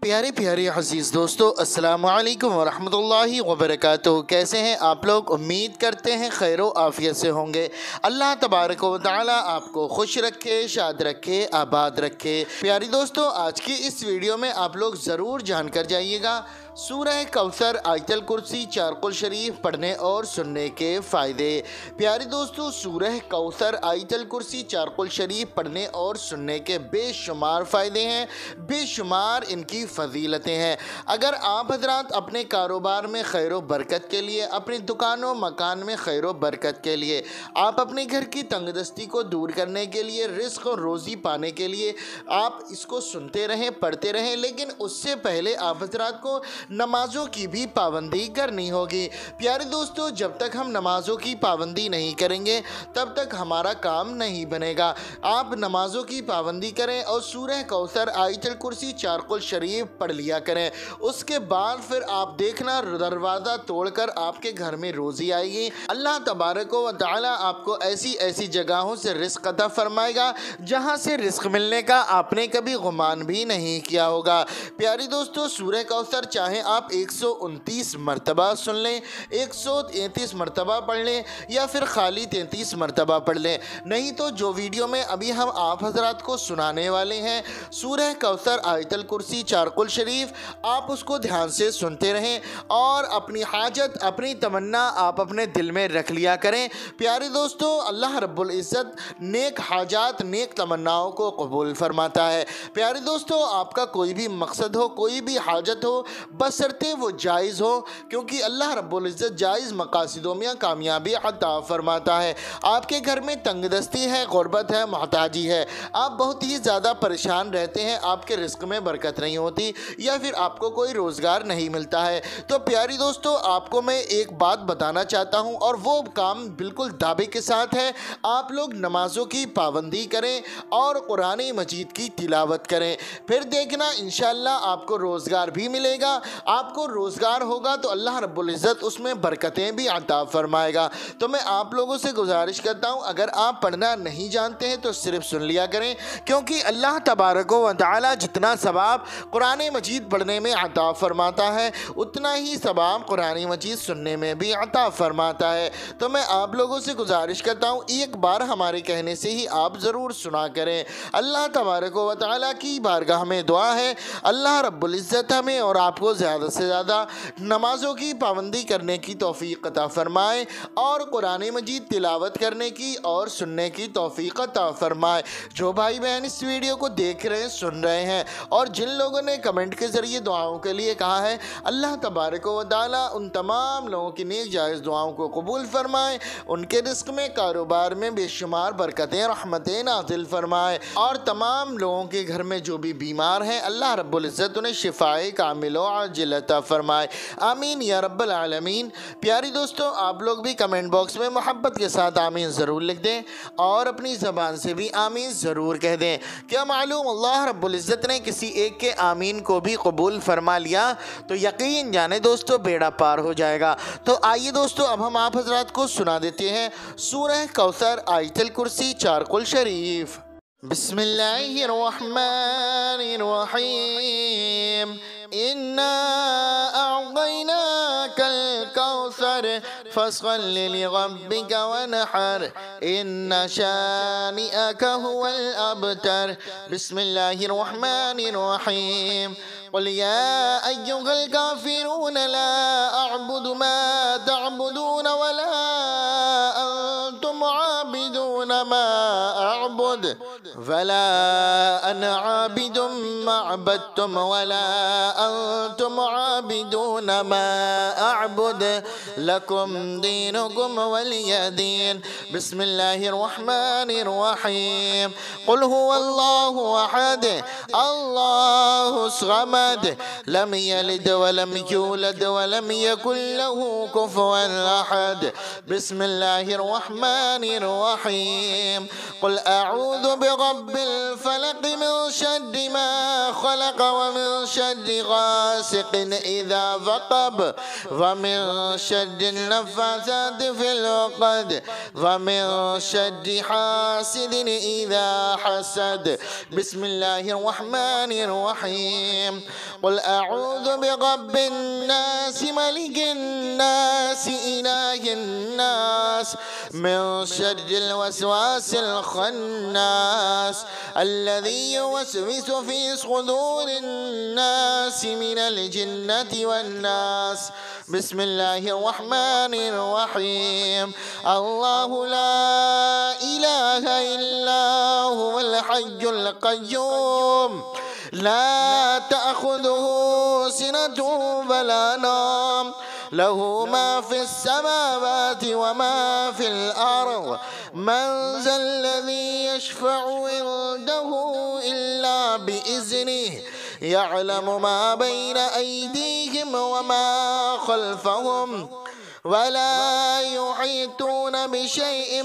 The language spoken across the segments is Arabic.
प्यारे प्यारे अजीज़ दोस्तों, अस्सलामु अलैकुम वरहमतुल्लाहि वबरकातुहू। कैसे हैं आप लोग? उम्मीद करते हैं खैर व आफ़ियत से होंगे। अल्लाह तबारक व तआला आपको खुश रखे, शाद रखे, आबाद रखे। प्यारे दोस्तों, आज की इस वीडियो में आप लोग ज़रूर जानकर जाइएगा सूरह कौसर, आयतल कुर्सी, चारकुल शरीफ पढ़ने और सुनने के फ़ायदे। प्यारे दोस्तों, सूरह कौसर, आयतल कुर्सी, चारकुल शरीफ पढ़ने और सुनने के बेशुमार फ़ायदे हैं, बेशुमार इनकी फ़जीलतें हैं। अगर आप हजरात अपने कारोबार में खैर व बरकत के लिए, अपनी दुकानों मकान में खैर व बरकत के लिए, आप अपने घर की तंगदस्ती को दूर करने के लिए, रिज़्क़ और रोज़ी पाने के लिए आप इसको सुनते रहें, पढ़ते रहें। लेकिन उससे पहले आप हजरात को नमाज़ों की भी पाबंदी करनी होगी। प्यारे दोस्तों, जब तक हम नमाज़ों की पाबंदी नहीं करेंगे तब तक हमारा काम नहीं बनेगा। आप नमाज़ों की पाबंदी करें और सूरह कौसर, आयतल कुर्सी, चारकुल शरीफ पढ़ लिया करें। उसके बाद फिर आप देखना दरवाज़ा तोड़कर आपके घर में रोज़ी आएगी। अल्लाह तबारक व तआला आपको ऐसी ऐसी जगहों से रिज़्क़ अता फरमाएगा जहाँ से रिज़्क़ मिलने का आपने कभी गुमान भी नहीं किया होगा। प्यारी दोस्तों, सूरह कौसर चाहे आप 129 मरतबा सुन लें, 133 मरतबा पढ़ लें या फिर खाली 33 मरतबा पढ़ लें, नहीं तो जो वीडियो में अभी हम आप हजरात को सुनाने वाले हैं सूरह कौसर, आयतल कुर्सी, चारकुल शरीफ, आप उसको ध्यान से सुनते रहें और अपनी हाजत, अपनी तमन्ना आप अपने दिल में रख लिया करें। प्यारे दोस्तों, अल्लाह रब्बुल इज़्ज़त नेक हाजात, नेक तमन्नाओं को कबूल फरमाता है। प्यारे दोस्तों, आपका कोई भी मकसद हो, कोई भी हाजत हो, बशर्ते वो जायज़ हो, क्योंकि अल्लाह रब्बुल इज़्ज़त जायज़ मकासदों में कामयाबी अता फरमाता है। आपके घर में तंगदस्ती है, गुरबत है, मोहताजी है, आप बहुत ही ज़्यादा परेशान रहते हैं, आपके रिज़्क़ में बरकत नहीं होती या फिर आपको कोई रोज़गार नहीं मिलता है, तो प्यारी दोस्तों, आपको मैं एक बात बताना चाहता हूँ और वो काम बिल्कुल दावे के साथ है। आप लोग नमाज़ों की पाबंदी करें और कुरान मजीद की तिलावत करें, फिर देखना इंशाअल्लाह आपको रोज़गार भी मिलेगा। आपको रोज़गार होगा तो अल्लाह रब्बुल इज़्ज़त उसमें बरकतें भी अता फरमाएगा। तो मैं आप लोगों से गुजारिश करता हूँ, अगर आप पढ़ना नहीं जानते हैं तो सिर्फ सुन लिया करें, क्योंकि अल्लाह तबारक व तआला जितना सवाब कुरान मजीद पढ़ने में अता फरमाता है उतना ही सवाब कुरान मजीद सुनने में भी अता फरमाता है। तो मैं आप लोगों से गुजारिश करता हूँ, एक बार हमारे कहने से ही आप ज़रूर सुना करें। अल्लाह तबारक व तआला की बारगाह में दुआ है, अल्लाह रब्बुल इज़्ज़त हमें और आपको ज़्यादा से ज़्यादा नमाज़ों की पाबंदी करने की तौफ़ीक़ अता फ़रमाए और कुरान मजीद तिलावत करने की और सुनने की तौफ़ीक़ अता फ़रमाए। जो भाई बहन इस वीडियो को देख रहे हैं, सुन रहे हैं और जिन लोगों ने कमेंट के ज़रिए दुआओं के लिए कहा है, अल्लाह तबारक व तआला उन तमाम लोगों की नेक जायज़ दुआओं को कबूल फ़रमाए, उनके रिज़्क़ में, कारोबार में बेशुमार बरकतें, रहमतें नाज़िल फ़रमाए और तमाम लोगों के घर में जो भी बीमार हैं अल्लाह रब्बुल इज़्ज़त उन्हें शिफ़ाए कामिल व आजिल अता फ़रमाए। आमीन या रब्बल आलमीन। प्यारी दोस्तों, आप लोग भी कमेंट बॉक्स में मोहब्बत के साथ आमीन ज़रूर लिख दें और अपनी ज़बान से भी आमीन ज़रूर कह दें। क्या मालूम अल्लाह रब्बुल इज़्ज़त ने किसी एक के आमीन को भी कबूल फरमा लिया तो यकीन जाने दोस्तों बेड़ा पार हो जाएगा। तो आइए दोस्तों, अब हम आप हज़रात को सुना देते हैं सूरह कौसर, आयतल कुर्सी, चारकुल शरीफ। बिस्मिल्लाहिर्रहमानिर्रहीम। इन्ना अअतैनाकल कौसर फस्सल्लि लिरब्बिका वनहर इन्ना शानिअका हुवल अबतर। बिस्मिल्लाहिर्रहमानिर्रहीम। क़ुल या अय्युहल काफ़िरून ला अअबुदु मा तअबुदून वला अंतुम आबिदून मा अअबुद वला अना आबिदुम मा अबदतुम वला अंतुम आबिदून मा अअबुद लकुम दीनुकुम वलिय दीन। बिस्मिल्लाहिर्रहमानिर्रहीम। क़ुल हुवल्लाहु अहद अल्लाहुस समद लम यलिद वलम यूलद वलम यकुल लहू कुफुवन अहद। बिस्मिल्लाहिर्रहमानिर्रहीम। क़ुल अऊज़ु برب الفلق من شر ما خلق ومن شر غاسق إذا وقب ومن شر النفاثات في العقد ومن شر حاسد إذا حسد. بسم الله الرحمن الرحيم. قل أعوذ برب الناس ملك الناس إله الناس من شر الوسواس الخناس الذي يوسوس في صدور الناس من الجنة والناس. بسم الله الرحمن الرحيم. الله لا إله إلا هو الحي القيوم لا تأخذه سنة ولا نوم له ما في السماوات وما في الأرض من ذا الذي يشفع عنده إلا بإذنه يعلم ما بين أيديهم وما خلفهم ولا يحيطون بشيء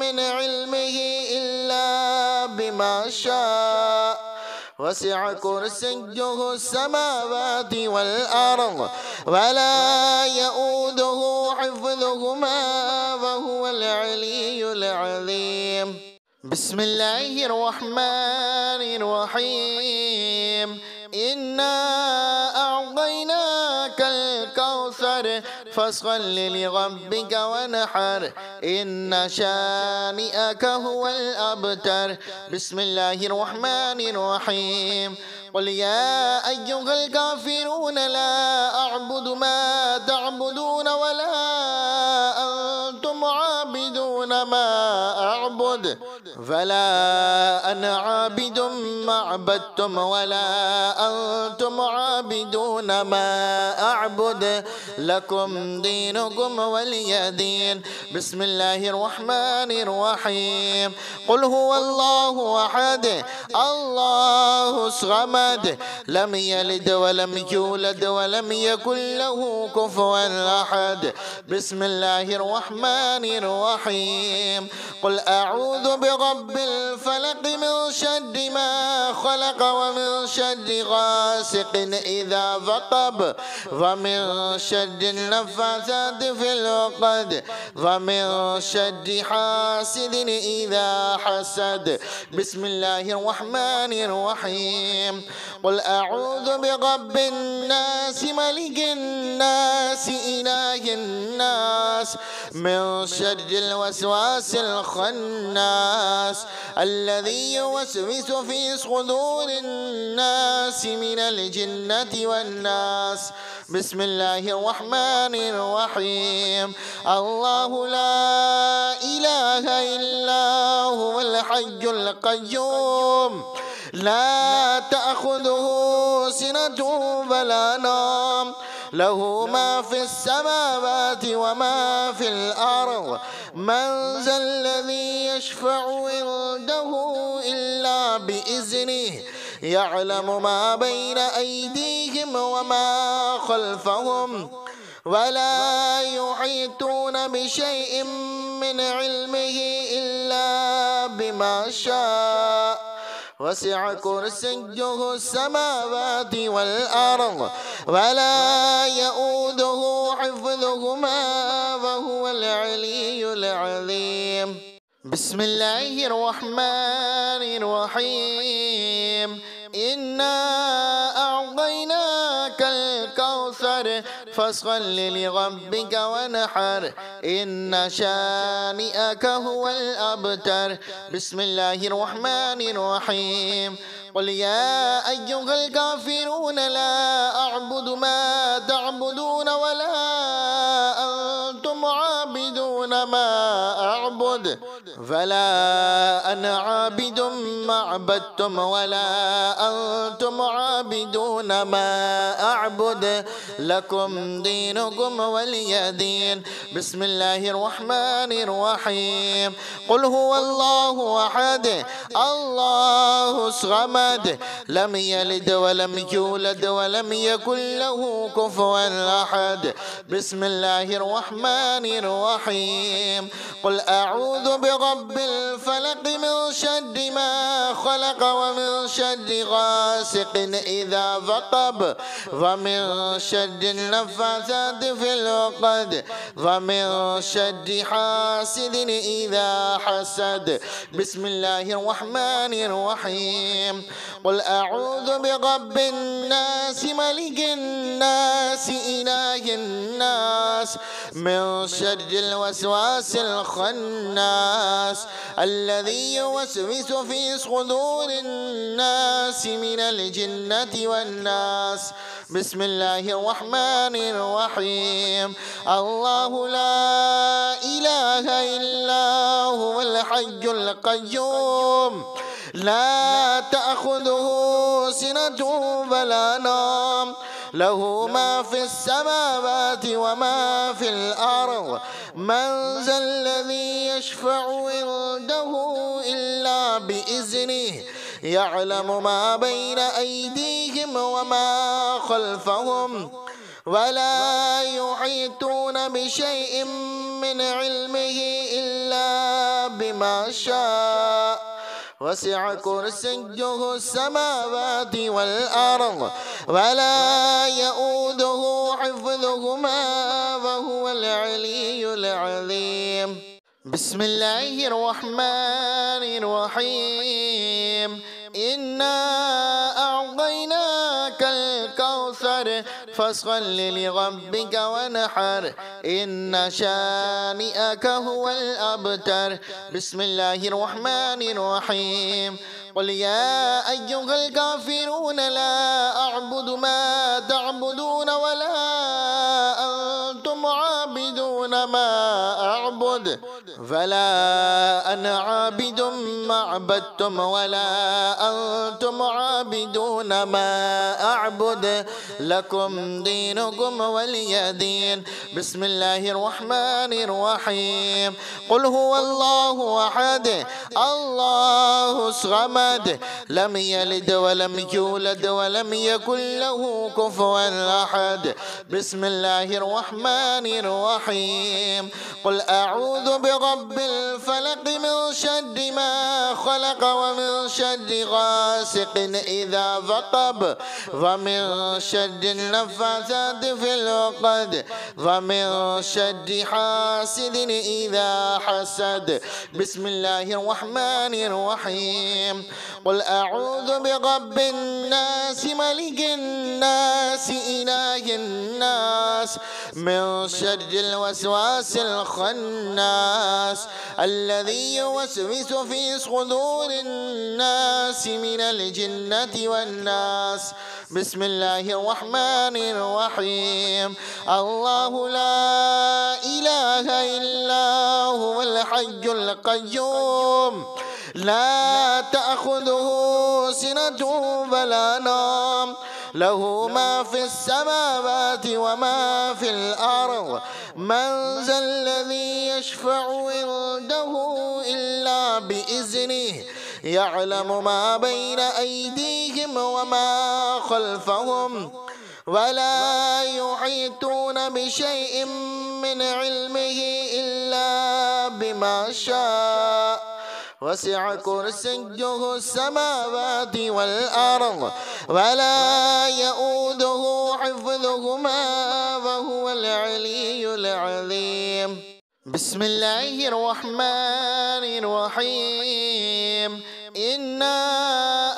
من علمه إلا بما شاء وسع كرسيه السماوات والأرض ولا يؤوده حفظهما وهو العلي العظيم. بسم الله الرحمن الرحيم. إنا أعطيناك الكوثر فصل لربك ونحر إن شانئك هو الأبتر. بسم الله الرحمن الرحيم. قل يا أيها الكافرون لا أعبد ما تعبدون ولا أنتم عابدون ما أعبد فلا أنا عابد ما عبدتم ولا أنتم عابدون ما أعبد لكم دينكم ولي دين. بسم الله الرحمن الرحيم. قل هو الله أحد الله الصمد لم يلد ولم يولد ولم يكن له كفوا أحد. بسم الله الرحمن الرحيم. قل أعوذ برب الفلق من شر ما خلق ومن شر غاسق إذا وقب ومن شر النفاثات في العقد ومن شر حاسد إذا حسد. بسم الله الرحمن الرحيم. قل أعوذ برب الناس ملك الناس إله الناس من شر الوسواس الخناس الذي يوسوس في صدور الناس من الجنة والناس. بسم الله الرحمن الرحيم. الله لا إله إلا هو الحي القيوم لا تأخذه سنة ولا نوم له ما في السماوات وما في الأرض من ذا الذي يشفع عنده إلا بإذنه يعلم ما بين أيديهم وما خلفهم ولا يحيطون بشيء من علمه إلا بما شاء وسع كرسيه السماوات والأرض ولا يؤوده حفظهما وهو العلي العظيم. بسم الله الرحمن الرحيم. إنا أعطيناك الكوثر فصل لربك ونحر إن شانئك هو الأبتر. بسم الله الرحمن الرحيم. قل يا أيها الكافرون لا أعبد ما تعبدون ولا أنتم عابدون ما أعبد فلا أنا عابد ما عبدتم ولا أنتم عابدون ما أعبد لكم دينكم ولي دين. بسم الله الرحمن الرحيم. قل هو الله أحد الله الصمد لم يلد ولم يولد ولم يكن له كفوا أحد. بسم الله الرحمن الرحيم. قل أعوذ برب برب الفلق من شر ما خلق ومن شر غاسق إذا وقب ومن شر النفاثات في العقد ومن شر حاسد إذا حسد. بسم الله الرحمن الرحيم. قل أعوذ برب الناس ملك الناس إله الناس من شر الوسواس الخناس الذي يوسوس في صدور الناس من الجنة والناس. بسم الله الرحمن الرحيم. الله لا إله إلا هو الحي القيوم لا تأخذه سنة ولا نوم له ما في السماوات وما في الأرض من ذا الذي يشفع عنده إلا بإذنه يعلم ما بين أيديهم وما خلفهم ولا يحيطون بشيء من علمه إلا بما شاء وسع كرسيه السماوات والأرض ولا يؤوده حفظهما وهو العلي العظيم. بسم الله الرحمن الرحيم. إنا أعطيناك الكوثر فاصل لربك ونحر إن شانئك هو الأبتر. بسم الله الرحمن الرحيم. قل يا أيها الكافرون لا أعبد ما تعبدون ولا أنتم عابدون ما أعبد فلا أنا عابد ما عبدتم ولا أنتم عابدون ما أعبد لكم دينكم ولي دين. بسم الله الرحمن الرحيم. قل هو الله أحد الله الصمد لم يلد ولم يولد ولم يكن له كفوا أحد. بسم الله الرحمن الرحيم. قل أعوذ برب الفلق من شر ما خلق ومن شر غاسق إذا وقب ومن شر النفاثات في العقد ومن شر حاسد إذا حسد. بسم الله الرحمن الرحيم. قل أعوذ برب الناس ملك الناس إله الناس من شر الوسواس الخناس الذي يوسوس في صدور الناس من الجنة والناس. بسم الله الرحمن الرحيم. الله لا إله إلا هو الحي القيوم لا تأخذه سنة ولا نوم له ما في السماوات وما في الأرض من ذا الذي يشفع عنده إلا بإذنه يعلم ما بين أيديهم وما خلفهم ولا يحيطون بشيء من علمه إلا بما شاء وسع كرسيه السماوات والأرض ولا يؤوده حفظهما وهو العلي العظيم. بسم الله الرحمن الرحيم. إنا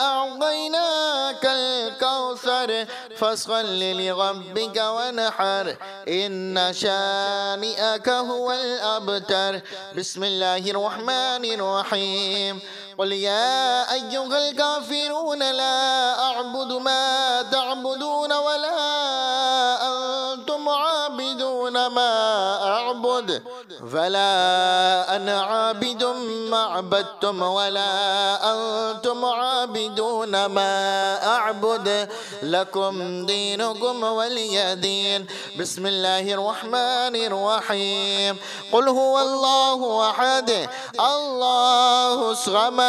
أعطيناك الكوثر فاصل لربك ونحر إن شانئك هو الأبتر. بسم الله الرحمن الرحيم. قل يا أيها الكافرون لا أعبد ما تعبدون ولا أنتم عابدون ما أعبد فلا أنا عابد ما عبدتم ولا أنتم عابدون ما أعبد لكم دينكم ولي دين. بسم الله الرحمن الرحيم. قل هو الله أحد الله الصمد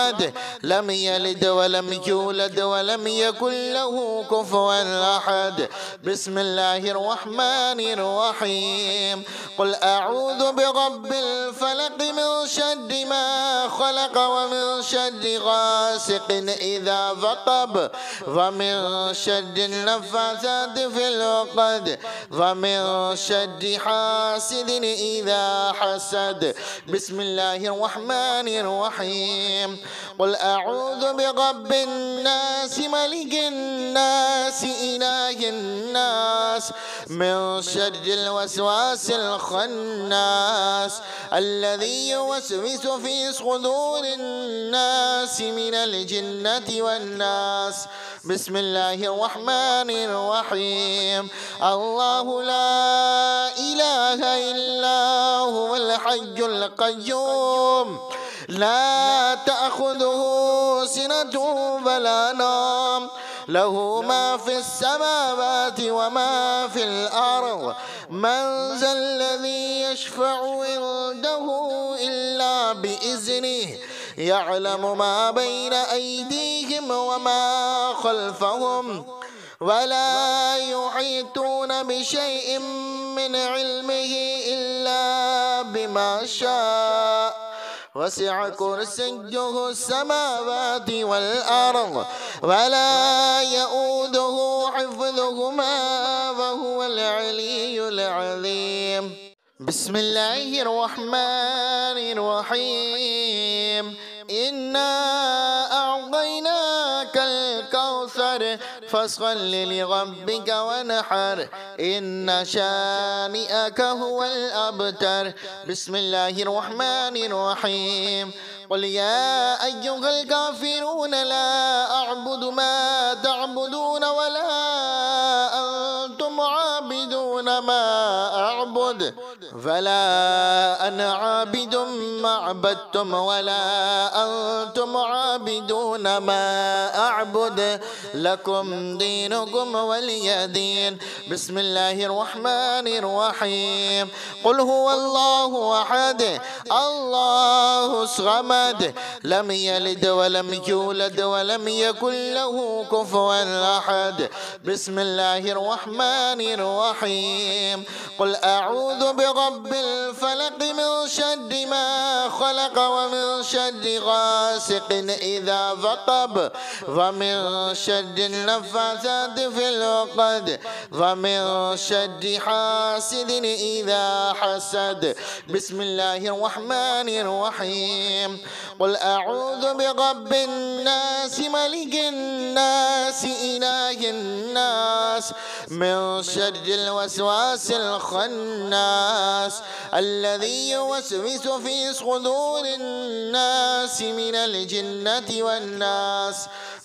لم يلد ولم يولد ولم يكن له كفوا أحد. بسم الله الرحمن الرحيم. قل أعوذ برب برب الفلق من شر ما خلق ومن شر غاسق إذا وقب ومن شر النفاثات في العقد ومن شر حاسد إذا حسد. بسم الله الرحمن الرحيم. قل أعوذ برب الناس ملك الناس إله الناس من شر الوسواس الخناس الذي يوسوس في صدور الناس من الجنة والناس. بسم الله الرحمن الرحيم. الله لا إله إلا هو الحي القيوم لا تأخذه سنة ولا نوم له ما في السماوات وما في الأرض من ذا الذي يشفع عنده إلا بإذنه يعلم ما بين أيديهم وما خلفهم ولا يحيطون بشيء من علمه إلا بما شاء وسع كرسيه السماوات والأرض ولا يؤوده حفظهما وهو العلي العظيم. بسم الله الرحمن الرحيم. إنا أعطيناك الكوثر فاصل لربك ونحر إن شانئك هو الأبتر. بسم الله الرحمن الرحيم. قل يا أيها الكافرون لا أعبد ما تعبدون ولا أنتم عابدون ما أعبد فلا أنا عابد ما عبدتم ولا أنتم عابدون ما أعبد لكم دينكم ولي دين. بسم الله الرحمن الرحيم. قل هو الله أحد الله الصمد لم يلد ولم يولد ولم يكن له كفوا أحد. بسم الله الرحمن الرحيم. قل أعوذ برب الفلق من شر ما خلق ومن شر غاسق إذا وقب ومن شر النفاثات في العقد ومن شر حاسد إذا حسد. بسم الله الرحمن الرحيم. قل أعوذ برب الناس ملك الناس إله الناس من شر الوسواس الخناس الذي يوسوس في صدور الناس من الجنة والناس.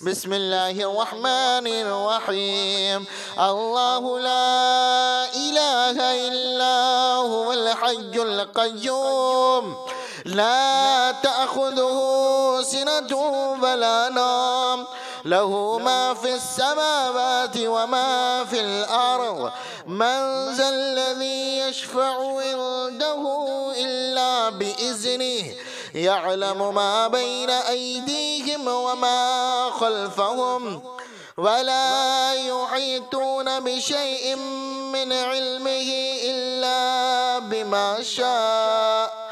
بسم الله الرحمن الرحيم. الله لا إله إلا هو الحي القيوم لا تأخذه سنة ولا نوم له ما في السماوات وما في الأرض من ذا الذي يشفع عنده إلا بإذنه يعلم ما بين أيديهم وما خلفهم ولا يحيطون بشيء من علمه إلا بما شاء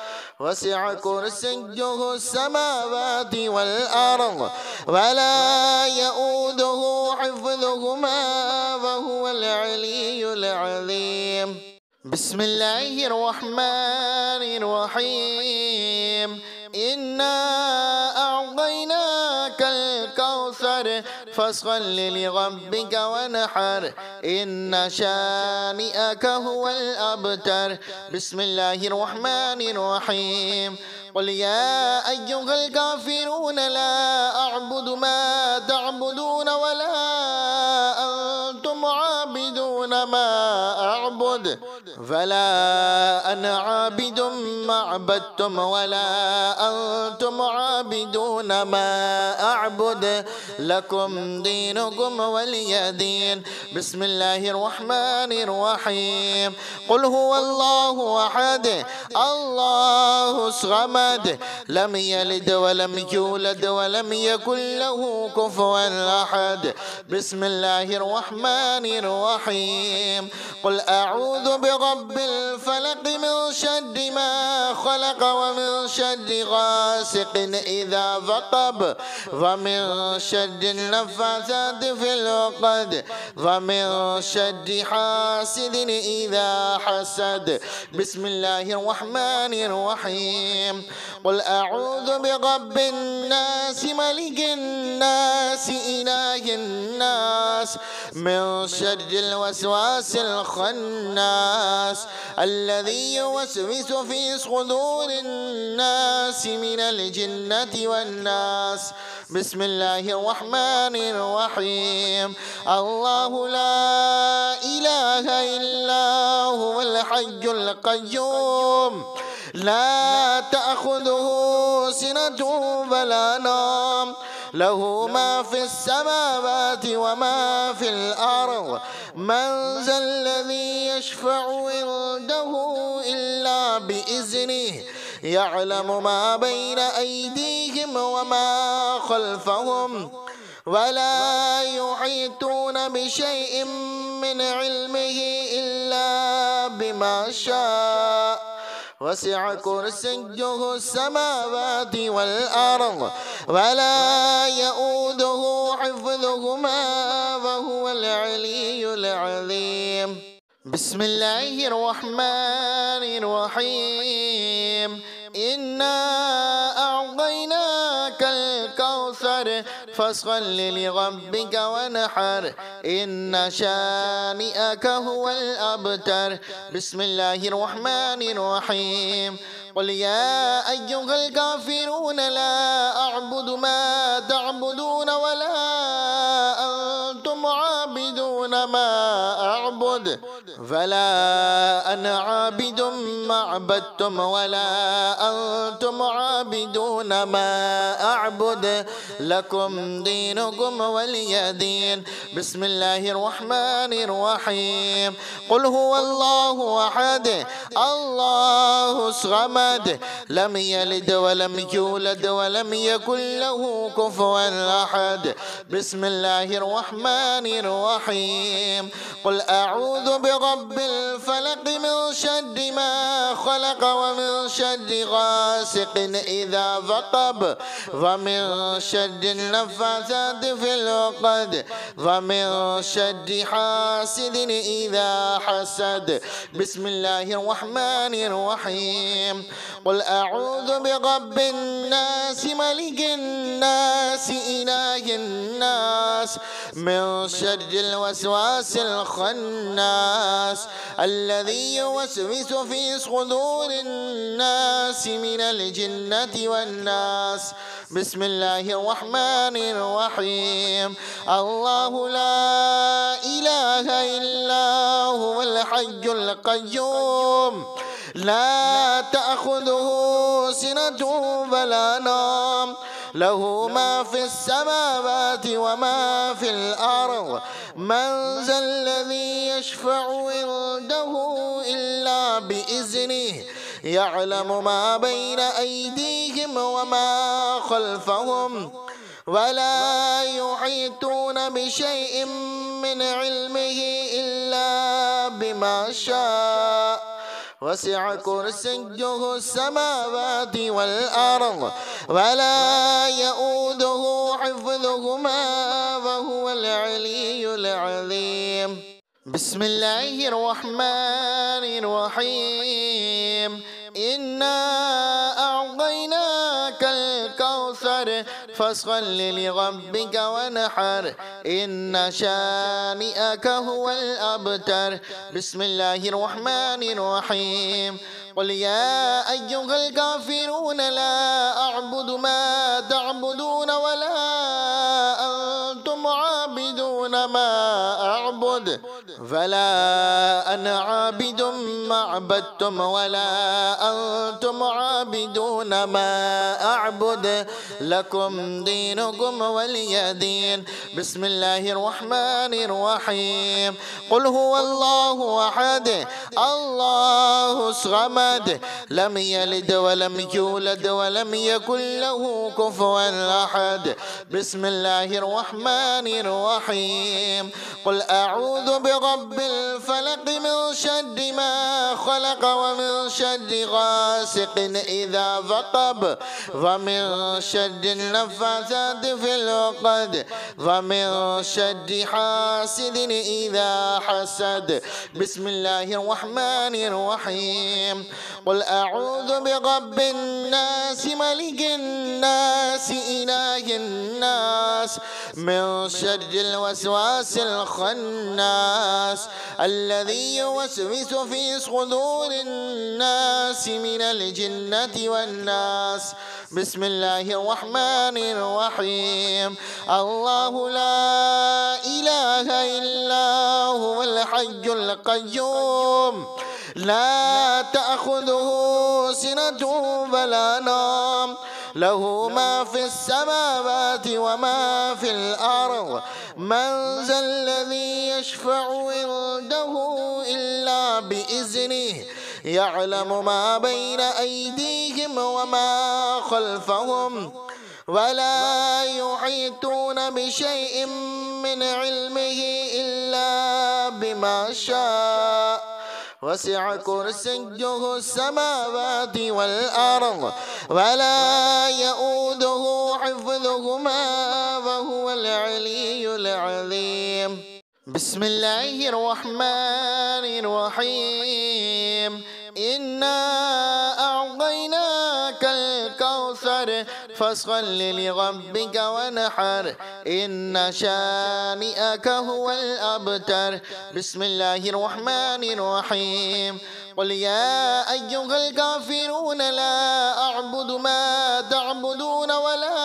وسع كرسيه السماوات والأرض ولا يؤوده حفظهما وهو العلي العظيم. بسم الله الرحمن الرحيم. إنا أعطيناك الكوثر فاصل لربك ونحر إن شانئك هو الأبتر. بسم الله الرحمن الرحيم. قل يا أيها الكافرون لا أعبد ما تعبدون ولا أنتم عابدون ما أعبد فلا أنا عابد ما عبدتم ولا أنتم عابدون ما أعبد لكم دينكم ولي دين. بسم الله الرحمن الرحيم. قل هو الله أحد الله الصمد لم يلد ولم يولد ولم يكن له كفوا أحد. بسم الله الرحمن الرحيم. قل أعوذ برب برب الفلق من شر ما خلق ومن شر غاسق إذا وقب ومن شر النفاثات في العقد ومن شر حاسد إذا حسد. بسم الله الرحمن الرحيم. قل أعوذ برب الناس ملك الناس إله الناس من شر الوسواس الخناس الذي يوسوس في صدور الناس من الجنة والناس. بسم الله الرحمن الرحيم. الله لا إله إلا هو الحي القيوم لا تأخذه سنة ولا نوم له ما في السماوات وما في الأرض من ذا الذي يشفع عنده إلا بإذنه يعلم ما بين أيديهم وما خلفهم ولا يحيطون بشيء من علمه إلا بما شاء وسع كرسيه السماوات والأرض ولا يؤوده حفظهما وهو العلي العظيم. بسم الله الرحمن الرحيم. إنا أعطيناك الكوثر فاصل لربك ونحر إن شانئك هو الأبتر. بسم الله الرحمن الرحيم. قل يا أيها الكافرون لا أعبد ما تعبدون ولا أنتم عابدون ما أعبد فلا أنا عابد ما عبدتم ولا أنتم عابدون ما أعبد لكم دينكم ولي دين. بسم الله الرحمن الرحيم. قل هو الله أحد الله الصمد لم يلد ولم يولد ولم يكن له كفوا أحد. بسم الله الرحمن الرحيم. قل أعوذ برب الفلق من شر ما خلق ومن شر غاسق إذا وقب ومن شر النفاثات في العقد ومن شر حاسد إذا حسد. بسم الله الرحمن الرحيم. قل أعوذ برب الناس ملك الناس إله الناس من شر الوسواس الخناس الذي يوسوس في صدور الناس من الجنة والناس. بسم الله الرحمن الرحيم. الله لا إله إلا هو الحي القيوم لا تأخذه سنة ولا نوم له ما في السماوات وما في الأرض من ذا الذي يشفع عنده إلا بإذنه يعلم ما بين أيديهم وما خلفهم ولا يحيطون بشيء من علمه إلا بما شاء وسع كرسيه السماوات والأرض ولا يؤوده حفظهما وهو العلي العظيم. بسم الله الرحمن الرحيم. إنا أعطيناك الكوثر فاصل لربك ونحر إن شانئك هو الأبتر. بسم الله الرحمن الرحيم. قل يا أيها الكافرون لا أعبد ما تعبدون ولا أنتم عابدون ما أعبد فلا أنا عابد ما عبدتم ولا أنتم عابدون ما أعبد لكم دينكم ولي دين. بسم الله الرحمن الرحيم. قل هو الله أحد الله الصمد لم يلد ولم يولد ولم يكن له كفوا أحد. بسم الله الرحمن الرحيم. قل أعوذ برب برب الفلق من شر ما خلق ومن شر غاسق إذا وقب ومن شر النفاثات في العقد ومن شر حاسد إذا حسد. بسم الله الرحمن الرحيم. قل أعوذ برب الناس ملك الناس إله الناس من شر الوسواس الخناس الذي يوسوس في صدور الناس من الجنة والناس. بسم الله الرحمن الرحيم. الله لا إله إلا هو الحي القيوم لا تأخذه سنة ولا نوم له ما في السماوات وما في الأرض. من ذا الذي يشفع عنده إلا بإذنه يعلم ما بين أيديهم وما خلفهم ولا يحيطون بشيء من علمه إلا بما شاء وسع كرسيه السماوات والأرض ولا يؤوده حفظهما وهو العلي العظيم. بسم الله الرحمن الرحيم. إنا أعطيناك الكوثر فصل لربك ونحر إن شانئك هو الأبتر. بسم الله الرحمن الرحيم. قل يا أيها الكافرون لا أعبد ما تعبدون ولا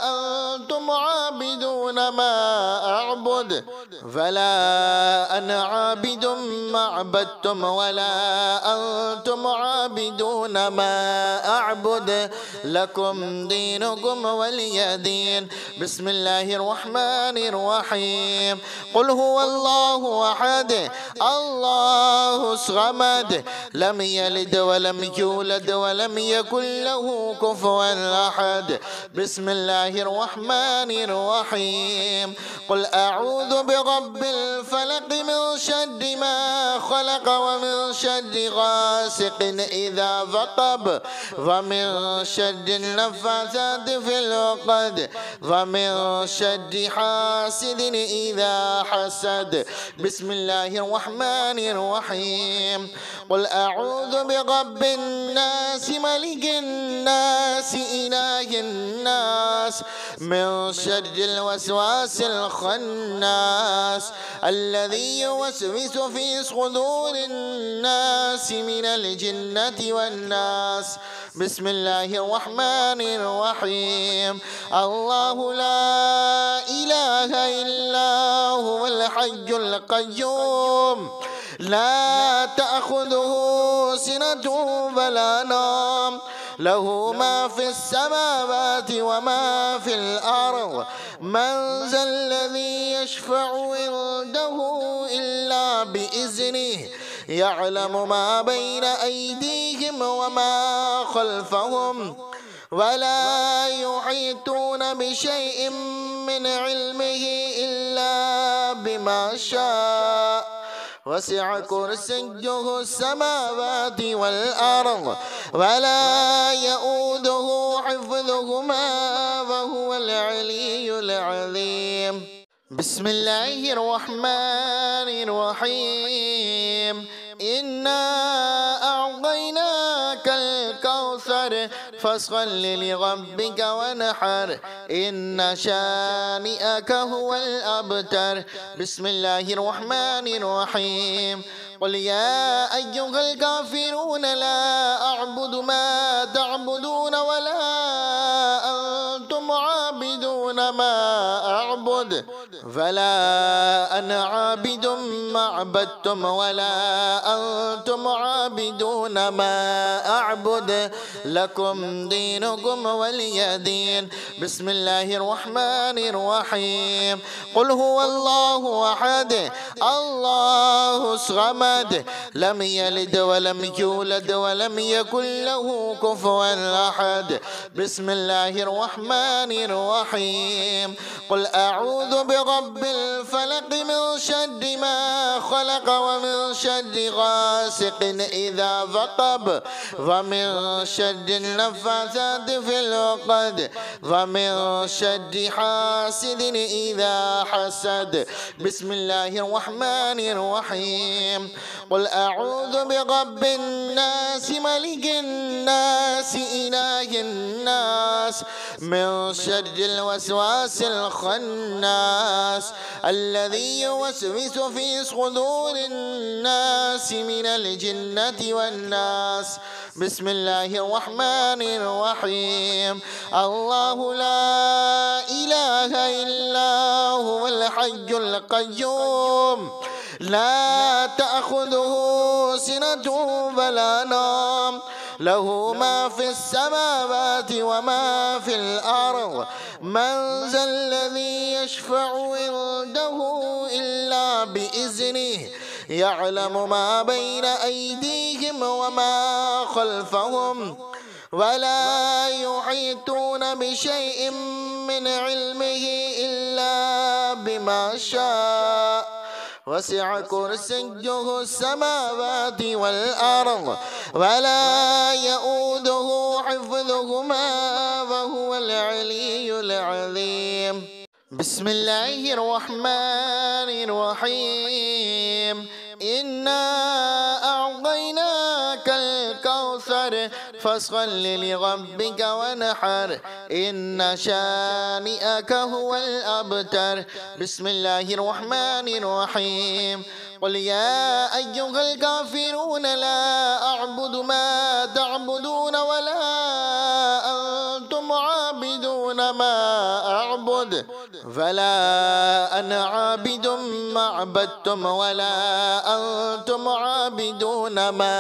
أنتم عابدون ما أعبد ولا أنا عابد ما عبدتم ولا أنتم عابدون ما أعبد لكم دينكم ولي دين. بسم الله الرحمن الرحيم. قل هو الله أحد الله الصمد لم يلد ولم يولد ولم يكن له كفوا أحد. بسم الله الرحمن الرحيم. قل أعوذ برب الفلق من شر ما خلق ومن شر غاسق إذا وقب ومن شر النفاثات في العقد ومن شر حاسد إذا حسد. بسم الله الرحمن الرحيم. قل أعوذ برب الناس ملك الناس إله الناس من شر الوسواس الخناس الذي يوسوس في صدور الناس من الجنة والناس. بسم الله الرحمن الرحيم. الله لا إله إلا هو الحي القيوم لا تأخذه سنة ولا نوم له ما في السماوات وما في الأرض. من ذا الذي يشفع عنده إلا بإذنه يعلم ما بين أيديهم وما خلفهم ولا يحيطون بشيء من علمه إلا بما شاء وسع كرسيه السماوات والأرض ولا يؤوده حفظهما وهو العلي العظيم. بسم الله الرحمن الرحيم. إنا أعطيناك الكوثر فصل لربك ونحر إن شانئك هو الأبتر. بسم الله الرحمن الرحيم. قل يا أيها الكافرون لا أعبد ما تعبدون ولا أنتم عابدون ما أعبد ولا أنا عابد ما عبدتم ولا أنتم عابدون ما أعبد لكم دينكم ولي دين. بسم الله الرحمن الرحيم. قل هو الله أحد الله الصمد لم يلد ولم يولد ولم يكن له كفوا أحد. بسم الله الرحمن الرحيم قل أعوذ برب الفلق من شر ما خلق ومن شر غاسق إذا وقب ومن شر النفاثات في العقد ومن شر حاسد إذا حسد بسم الله الرحمن الرحيم قل أعوذ برب الناس ملك الناس إله الناس من شر الوسواس الخناس الذي يوسوس في صدور الناس من الجنة والناس بسم الله الرحمن الرحيم الله لا إله إلا هو الحي القيوم لا تأخذه سنة ولا نوم له ما في السماوات وما في الأرض من ذا الذي يشفع عنده إلا بإذنه يعلم ما بين أيديهم وما خلفهم ولا يحيطون بشيء من علمه إلا بما شاء وسع كرسيه السماوات والأرض ولا يؤوده حفظهما وهو العلي العظيم بسم الله الرحمن الرحيم إنا أعطيناك الكوثر فاصل لربك ونحر إن شانئك هو الأبتر بسم الله الرحمن الرحيم قل يا أيها الكافرون لا أعبد ما تعبدون ولا أنتم عابدون ما أعبد فلا أنا عابد ما عبدتم ولا أنتم عابدون ما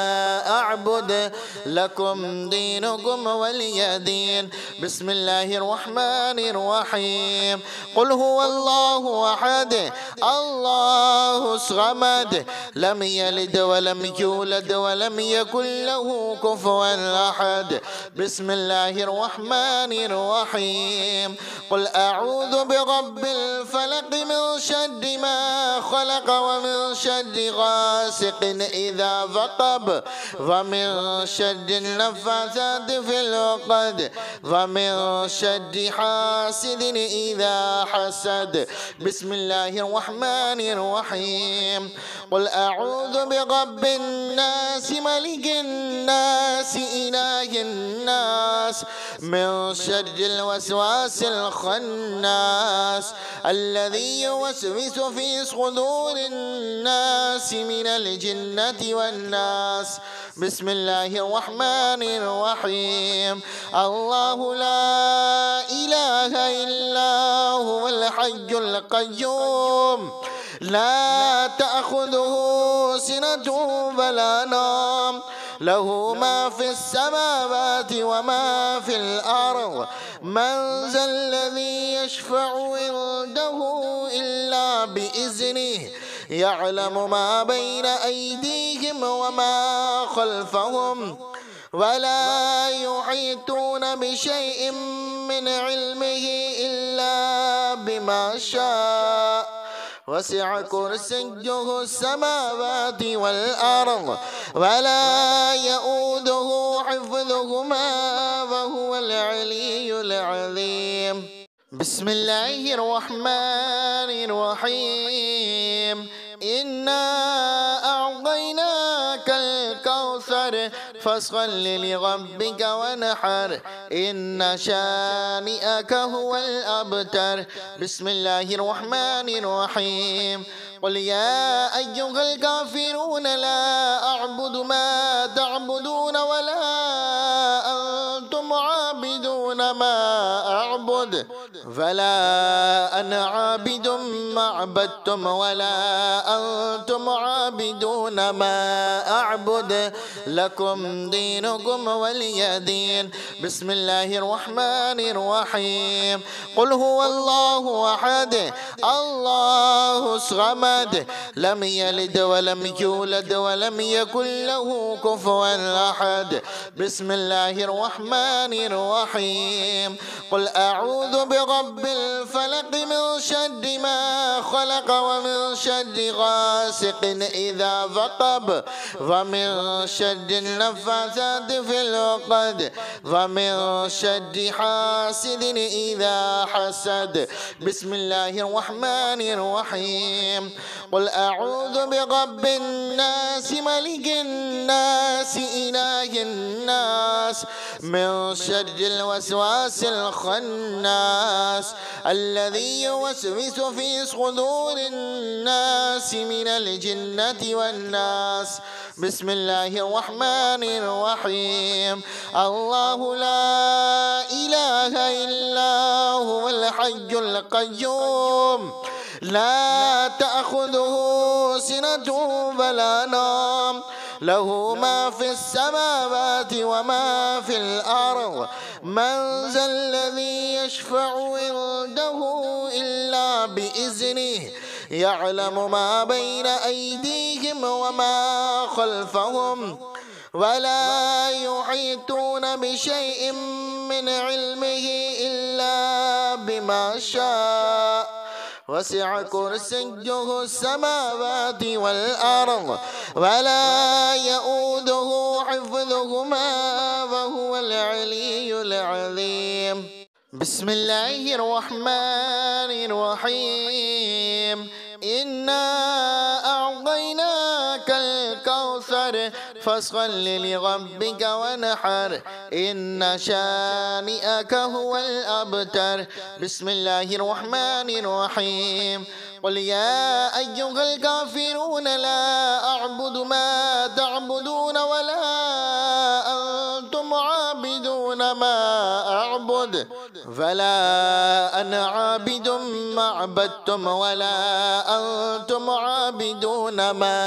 أعبد لكم دينكم ولي دين بسم الله الرحمن الرحيم قل هو الله أحد الله الصمد لم يلد ولم يولد ولم يكن له كفوا أحد بسم الله الرحمن الرحيم قل أعوذ برب الفلق من شر ما خلق ومن شر غاسق إذا وقب ومن شر النفاثات في العقد ومن شر حاسد إذا حسد بسم الله الرحمن الرحيم قل أعوذ برب الناس ملك الناس إله الناس من شر الوسواس الخناس الذي يوسوس في صدور الناس من الجنة والناس بسم الله الرحمن الرحيم الله لا إله إلا هو الحي القيوم لا تأخذه سنة ولا نوم له ما في السماوات وما في الأرض من ذا الذي يشفع عنده إلا بإذنه يعلم ما بين أيديهم وما خلفهم ولا يحيطون بشيء من علمه إلا بما شاء وسع كرسيه السماوات والأرض ولا يؤوده حفظهما وهو العلي العظيم بسم الله الرحمن الرحيم إنا أعطيناك الكوثر فاصل لربك ونحر إن شانئك هو الأبتر بسم الله الرحمن الرحيم قل يا أيها الكافرون لا أعبد ما تعبدون ولا أنتم عابدون ما أعبد ولا أنا عابد ما عبدتم ولا أنتم عابدون ما أعبد لكم دينكم ولي دين بسم الله الرحمن الرحيم قل هو الله أحد الله الصمد لم يلد ولم يولد ولم يكن له كفوا أحد بسم الله الرحمن الرحيم قل أعوذ برب الفلق من شر ما خلق ومن شر غاسق إذا وقب ومن شر النفاثات في العقد ومن شر حاسد إذا حسد بسم الله الرحمن الرحيم قل أعوذ برب الناس ملك الناس إله الناس من شر الوسواس الخناس الذي يوسوس في صدور الناس من الجنة والناس بسم الله الرحمن الرحيم الله لا إله إلا هو الحي القيوم لا تأخذه سنة ولا نوم له ما في السماوات وما في الأرض من ذا الذي يشفع عنده إلا بإذنه يعلم ما بين أيديهم وما خلفهم ولا يحيطون بشيء من علمه إلا بما شاء وسع كرسيه السماوات والأرض ولا يؤوده حفظهما وهو العلي العظيم بسم الله الرحمن الرحيم إنا أعطيناك الكوثر فصل لربك ونحر إن شانئك هو الأبتر بسم الله الرحمن الرحيم قل يا أيها الكافرون لا أعبد ما تعبدون ولا أنتم عابدون ما أعبد ولا أنا عابد ما عبدتم ولا أنتم عابدون ما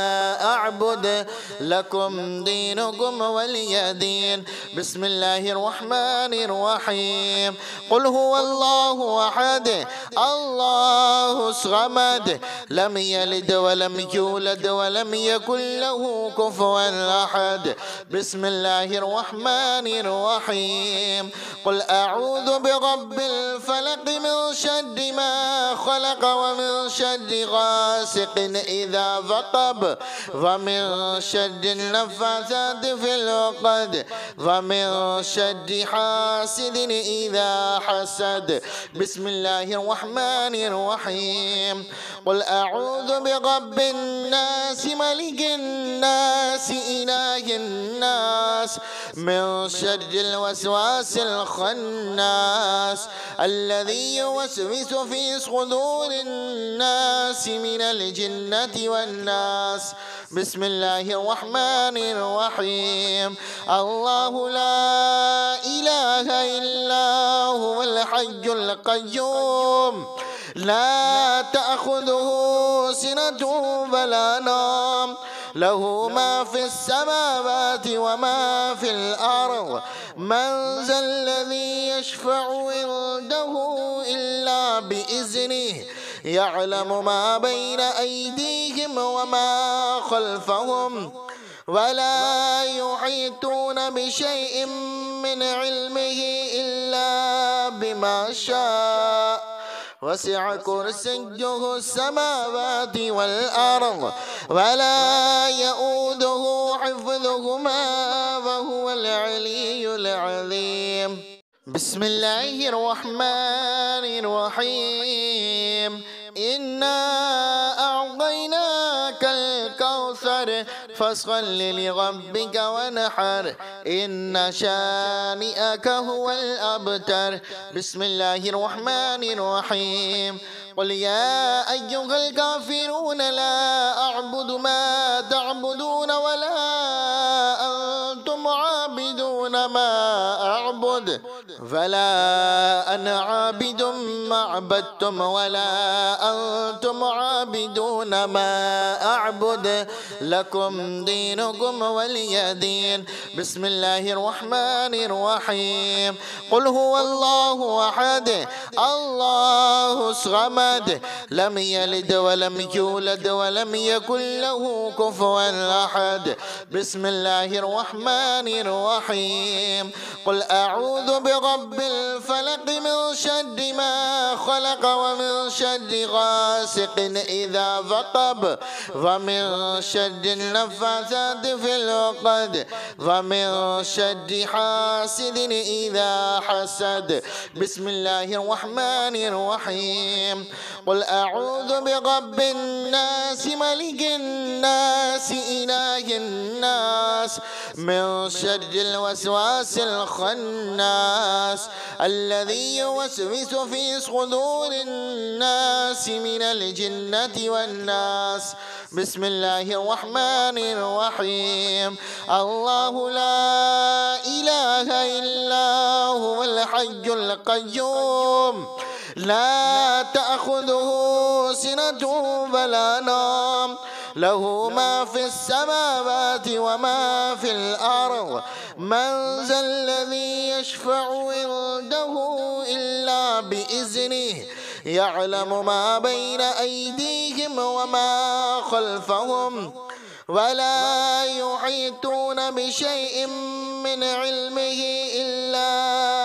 أعبد لكم دينكم ولي دين بسم الله الرحمن الرحيم قل هو الله أحد الله الصمد لم يلد ولم يولد ولم يكن له كفوا أحد بسم الله الرحمن الرحيم قل أعوذ برب الفلق من شر ما خلق ومن شر غاسق إذا وقب ومن شر النفاثات في العقد ومن شر حاسد إذا حسد بسم الله الرحمن الرحيم قل أعوذ برب الناس ملك الناس إله الناس من شر الوسواس الخناس الذي يوسوس في صدور الناس من الجنة والناس بسم الله الرحمن الرحيم الله لا إله إلا هو الحي القيوم لا تأخذه سنة ولا نوم له ما في السماوات وما في الأرض من ذا الذي يشفع عنده إلا بإذنه يعلم ما بين أيديهم وما خلفهم ولا يحيطون بشيء من علمه إلا بما شاء وسع كرسيه السماوات والأرض ولا يؤوده حفظهما وهو العلي العظيم بسم الله الرحمن الرحيم إنا أعطيناك الكوثر فصل لربك ونحر إن شانئك هو الأبتر بسم الله الرحمن الرحيم قل يا أيها الكافرون لا أعبد ما تعبدون ولا أنتم عابدون ما أعبد ولا أنا عابد ما عبدتم ولا أنتم عابدون ما أعبد لكم دينكم ولي دين. بسم الله الرحمن الرحيم. قل هو الله أحد الله الصمد لم يلد ولم يولد ولم يكن له كفوا أحد. بسم الله الرحمن الرحيم. قل أعوذ برب الفلق من شر ما خلق ومن شر غاسق إذا وقب ومن شر النفاثات في العقد ومن شر حاسد إذا حسد. بسم الله الرحمن الرحيم. قل أعوذ برب الناس ملك الناس إله الناس من شر الوسواس الخناس الذي يوسوس في صدور الناس من الجنة والناس. بسم الله الرحمن الرحيم. الله لا إله إلا هو الحي القيوم لا تأخذه سنة ولا نوم له ما في السماوات وما في الأرض من ذا الذي يشفع عنده إلا بإذنه يعلم ما بين أيديهم وما خلفهم ولا يحيطون بشيء من علمه إلا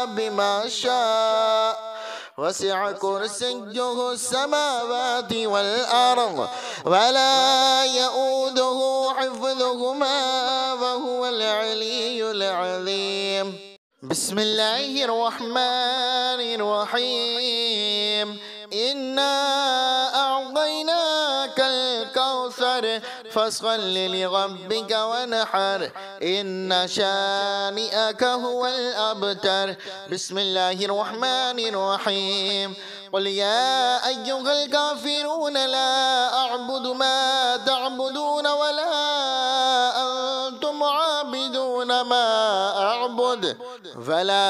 بما شاء وسع كرسيه السماوات والأرض ولا يؤوده حفظهما وهو العلي العظيم. بسم الله الرحمن الرحيم. إنا أعطيناك الكوثر فاصل لربك وانحر إن شانئك هو الأبتر. بسم الله الرحمن الرحيم. قل يا أيها الكافرون لا أعبد ما تعبدون ولا أنتم عابدون ما أعبد ولا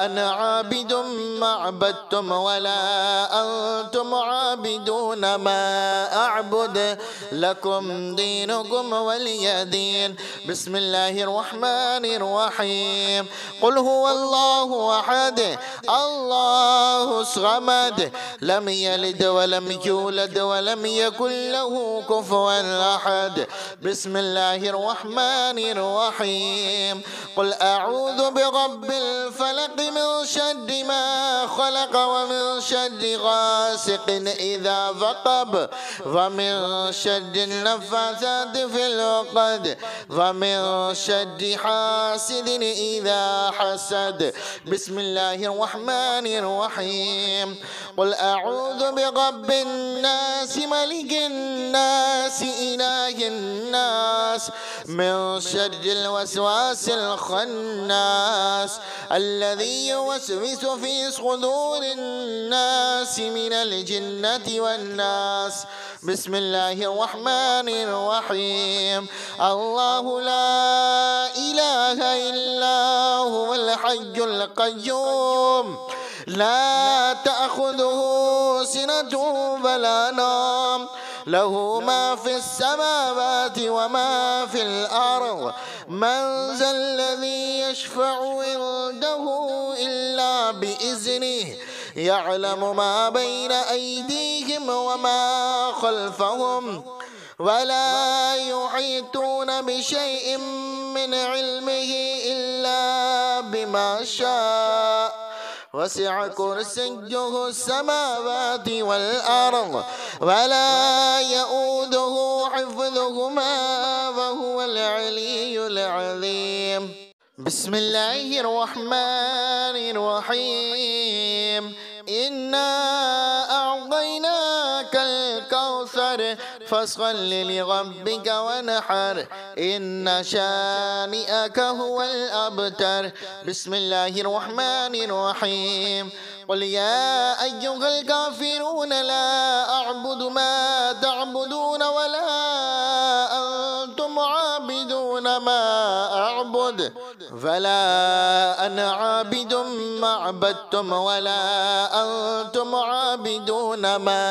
أنا عابد ما عبدتم ولا أنتم عابدون ما أعبد لكم دينكم ولي دين. بسم الله الرحمن الرحيم. قل هو الله أحد الله الصمد لم يلد ولم يولد ولم يكن له كفوا أحد. بسم الله الرحمن الرحيم. قل أعوذ برب الفلق من شر ما خلق ومن شر غاسق إذا وقب ومن شر النفاثات في العقد ومن شر حاسد إذا حسد. بسم الله الرحمن الرحيم. قل أعوذ برب الناس ملك الناس إله الناس من شر الوسواس الخناس الذي يوسوس في صدور الناس من الجنة والناس. بسم الله الرحمن الرحيم. الله لا إله إلا هو الحي القيوم لا تأخذه سنة ولا نوم له ما في السماوات وما في الأرض من ذا الذي يشفع عنده إلا بإذنه يعلم ما بين أيديهم وما خلفهم ولا يحيطون بشيء من علمه إلا بما شاء وسع كرسيه السماوات والأرض ولا يؤوده حفظهما وهو العلي العظيم. بسم الله الرحمن الرحيم. إنا أعطيناك الكوثر فاصل لربك وانحر إن شانئك هو الأبتر. بسم الله الرحمن الرحيم. قل يا أيها الكافرون لا أعبد ما تعبدون ولا أنتم عابدون ما أعبد ولا أنا عابد ما عبدتم ولا أنتم عابدون ما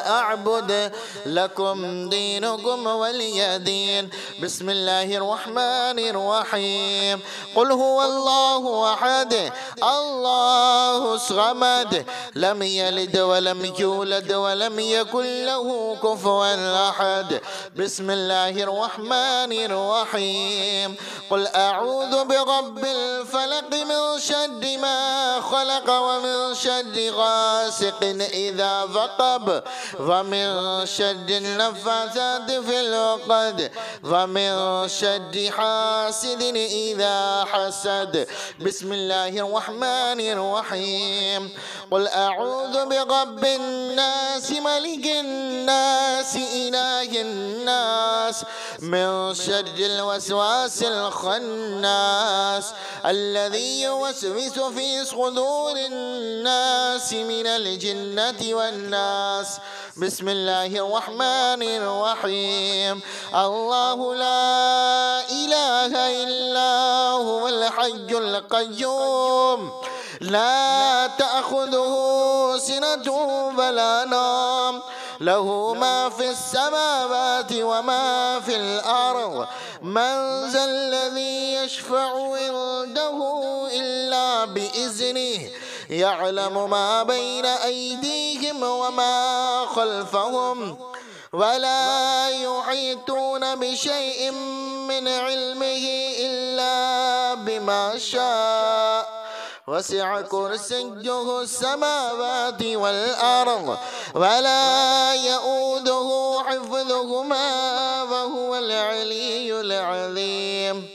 أعبد لكم دينكم ولي دين. بسم الله الرحمن الرحيم. قل هو الله أحد الله الصمد لم يلد ولم يولد ولم يكن له كفوا أحد. بسم الله الرحمن الرحيم. قل أعوذ برب الفلق من شر ما خلق ومن شر غاسق إذا وقب ومن شر النفاثات في العقد ومن شر حاسد إذا حسد. بسم الله الرحمن الرحيم. قل أعوذ برب الناس ملك الناس إله الناس من شر الوسواس الخناس الذي يوسوس في صدور الناس من الجنة والناس. بسم الله الرحمن الرحيم. الله لا إله إلا هو الحي القيوم لا تأخذه سنة ولا نوم له ما في السماوات وما في الأرض. من ذا الذي يشفع عنده إلا بإذنه يعلم ما بين أيديهم وما خلفهم ولا يحيطون بشيء من علمه إلا بما شاء وسع كرسيه السماوات والأرض ولا يؤوده حفظهما وهو العلي العظيم.